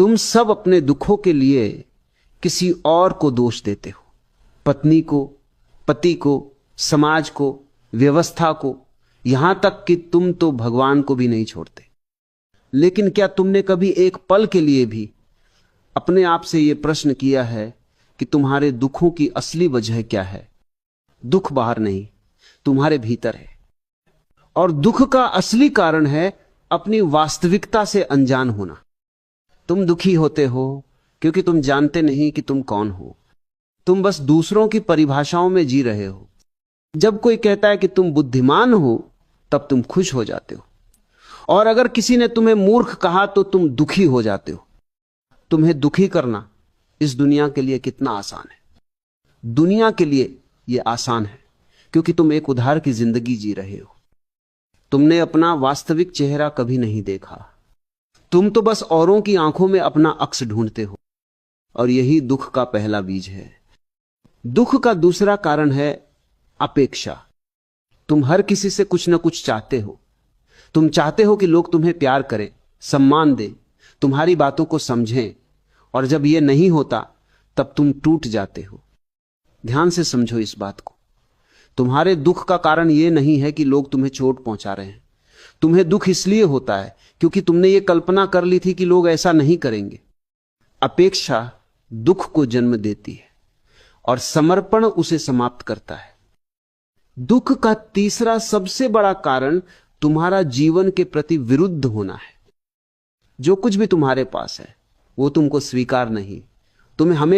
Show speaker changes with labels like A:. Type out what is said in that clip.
A: तुम सब अपने दुखों के लिए किसी और को दोष देते हो, पत्नी को, पति को, समाज को, व्यवस्था को, यहां तक कि तुम तो भगवान को भी नहीं छोड़ते। लेकिन क्या तुमने कभी एक पल के लिए भी अपने आप से यह प्रश्न किया है कि तुम्हारे दुखों की असली वजह क्या है? दुख बाहर नहीं, तुम्हारे भीतर है। और दुख का असली कारण है अपनी वास्तविकता से अनजान होना। तुम दुखी होते हो क्योंकि तुम जानते नहीं कि तुम कौन हो। तुम बस दूसरों की परिभाषाओं में जी रहे हो। जब कोई कहता है कि तुम बुद्धिमान हो, तब तुम खुश हो जाते हो, और अगर किसी ने तुम्हें मूर्ख कहा तो तुम दुखी हो जाते हो। तुम्हें दुखी करना इस दुनिया के लिए कितना आसान है। दुनिया के लिए यह आसान है क्योंकि तुम एक उधार की जिंदगी जी रहे हो। तुमने अपना वास्तविक चेहरा कभी नहीं देखा। तुम तो बस औरों की आंखों में अपना अक्स ढूंढते हो, और यही दुख का पहला बीज है। दुख का दूसरा कारण है अपेक्षा। तुम हर किसी से कुछ ना कुछ चाहते हो। तुम चाहते हो कि लोग तुम्हें प्यार करें, सम्मान दें, तुम्हारी बातों को समझें, और जब यह नहीं होता तब तुम टूट जाते हो। ध्यान से समझो इस बात को। तुम्हारे दुख का कारण यह नहीं है कि लोग तुम्हें चोट पहुंचा रहे हैं। तुम्हें दुख इसलिए होता है क्योंकि तुमने यह कल्पना कर ली थी कि लोग ऐसा नहीं करेंगे। अपेक्षा दुख को जन्म देती है और समर्पण उसे समाप्त करता है। दुख का तीसरा सबसे बड़ा कारण तुम्हारा जीवन के प्रति विरुद्ध होना है। जो कुछ भी तुम्हारे पास है वो तुमको स्वीकार नहीं। तुम्हें हमेशा